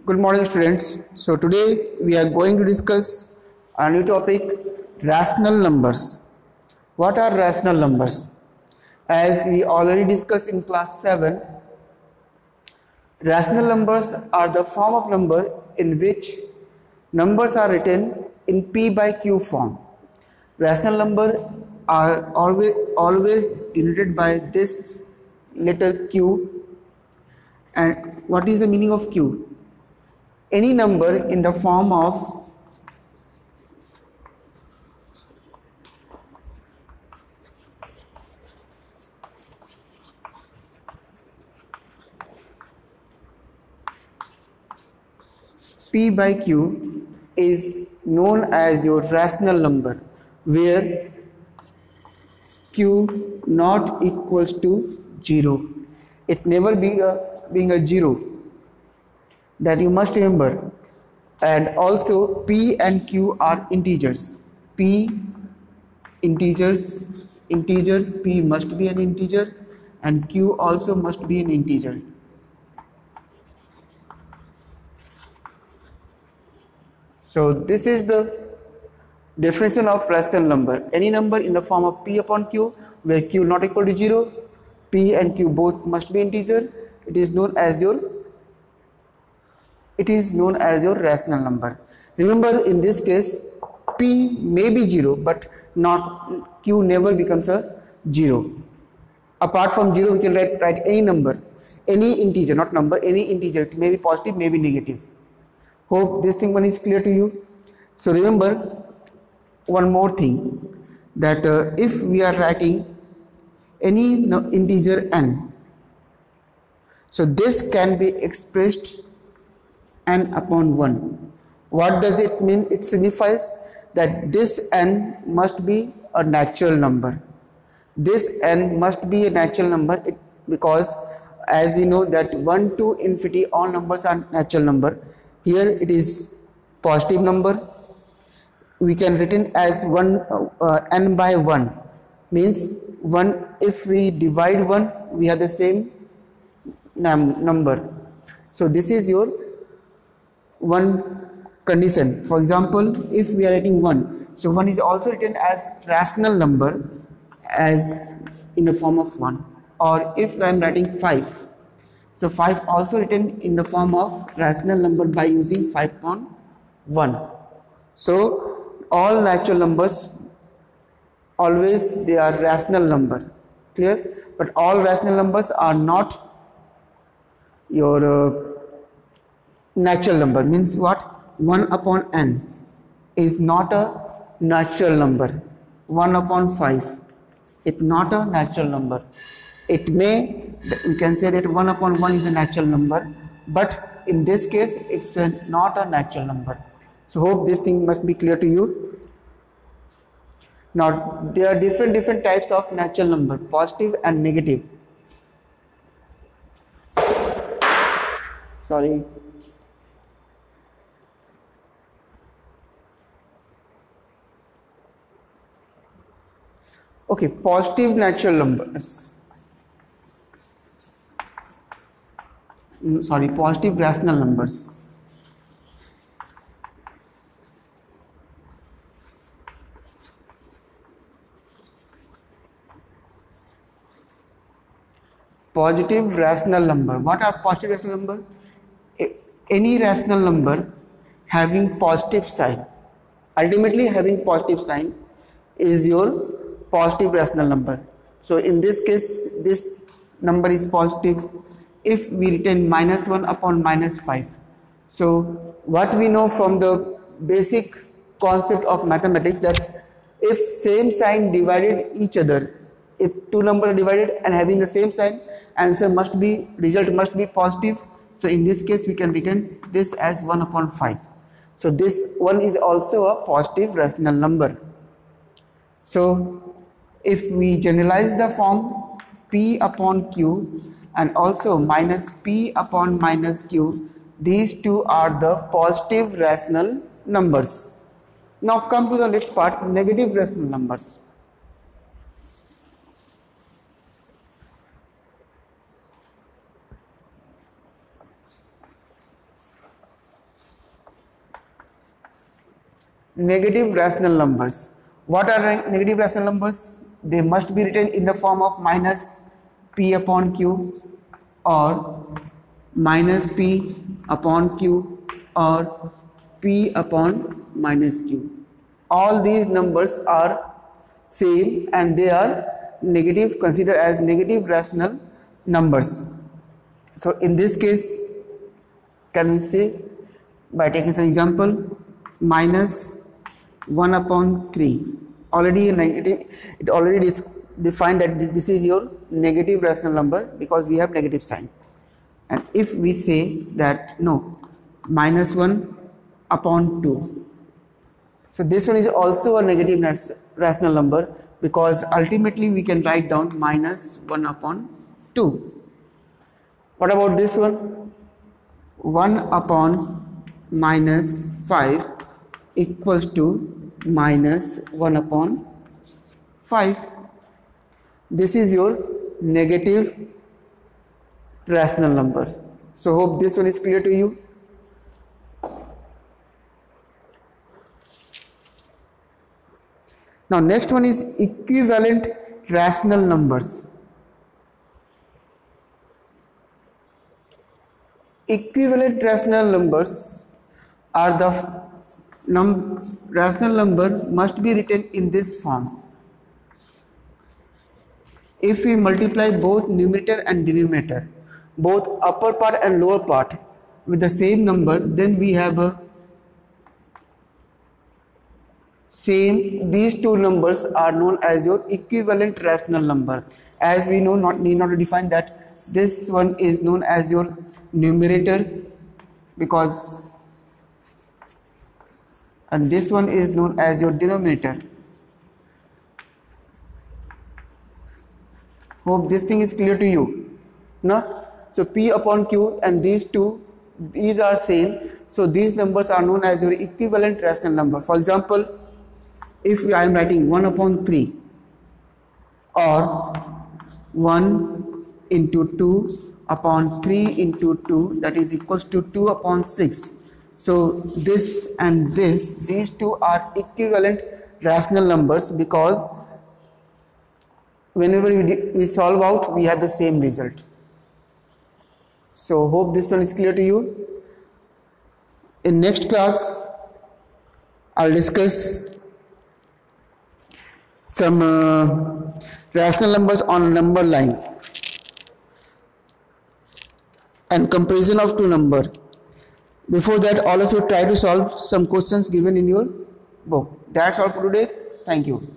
Good morning, students. So today we are going to discuss a new topic, rational numbers. What are rational numbers? As we already discussed in class 7, rational numbers are the form of number in which numbers are written in P by Q form. Rational numbers are always denoted by this letter Q. And what is the meaning of Q? Any number in the form of P by Q is known as your rational number, where Q not equals to 0. It never being a 0, that you must remember. And also P and Q are integers. P integer, P must be an integer, and Q also must be an integer. So this is the definition of rational number. Any number in the form of P upon Q, where Q not equal to 0, P and Q both must be integer. It is known as your rational number. Remember, in this case, P may be 0, but not Q never becomes a 0. Apart from 0, we can write any number, any integer, not number, any integer. It may be positive, may be negative. Hope this thing one is clear to you. So remember one more thing, that if we are writing any integer n, so this can be expressed n upon 1. What does it mean? It signifies that this n must be a natural number. This n must be a natural number because as we know that 1 to infinity all numbers are natural number. Here it is positive number. We can written as n by 1, means 1, if we divide 1 we have the same number. So this is your one condition. For example, if we are writing 1, so 1 is also written as rational number as in the form of 1. Or if I am writing 5, so 5 also written in the form of rational number by using 5 upon 1. So all natural numbers, always they are rational number. Clear? But all rational numbers are not your natural number. Means what? 1 upon n is not a natural number. 1 upon 5, it's not a natural number. It may, we can say that 1 upon 1 is a natural number, but in this case it's not a natural number. So hope this thing must be clear to you. Now there are different types of natural number, positive and negative. Sorry. Okay, positive natural numbers. Positive rational numbers. Positive rational number. What are positive rational number? Any rational number having positive sign. Ultimately having positive sign is your positive rational number. So in this case, this number is positive if we written -1 upon -5. So what we know from the basic concept of mathematics, that if same sign divided each other, if two numbers are divided and having the same sign, result must be positive. So in this case we can written this as 1 upon 5. So this one is also a positive rational number. So if we generalize the form P upon Q and also minus P upon minus Q, these two are the positive rational numbers. Now come to the next part, negative rational numbers. negative rational numbers. What are negative rational numbers? They must be written in the form of minus p upon q or minus p upon q or p upon minus q. All these numbers are same and they are negative, considered as negative rational numbers. So in this case, can we say by taking some example, minus 1 upon 3, already a negative, it already defined that this is your negative rational number because we have negative sign. And if we say that no, minus 1 upon 2, so this one is also a negative rational number because ultimately we can write down minus 1 upon 2. What about this one? 1 upon minus 5 equals to minus 1 upon 5. This is your negative rational number. So hope this one is clear to you. Now next one is equivalent rational numbers. Equivalent rational numbers are the rational number must be written in this form. If we multiply both numerator and denominator, both upper part and lower part with the same number, then we have a same, these two numbers are known as your equivalent rational number. As we know, need not to define that this one is known as your numerator because, and this one is known as your denominator. Hope this thing is clear to you. No? So P upon Q and these two, these are same. So these numbers are known as your equivalent rational number. For example, if I am writing 1 upon 3 or 1 into 2 upon 3 into 2, that is equals to 2 upon 6. So this and this, these two are equivalent rational numbers because whenever we solve out, we have the same result. So hope this one is clear to you. In next class, I'll discuss some rational numbers on number line and comparison of two numbers. Before that, all of you try to solve some questions given in your book. That's all for today. Thank you.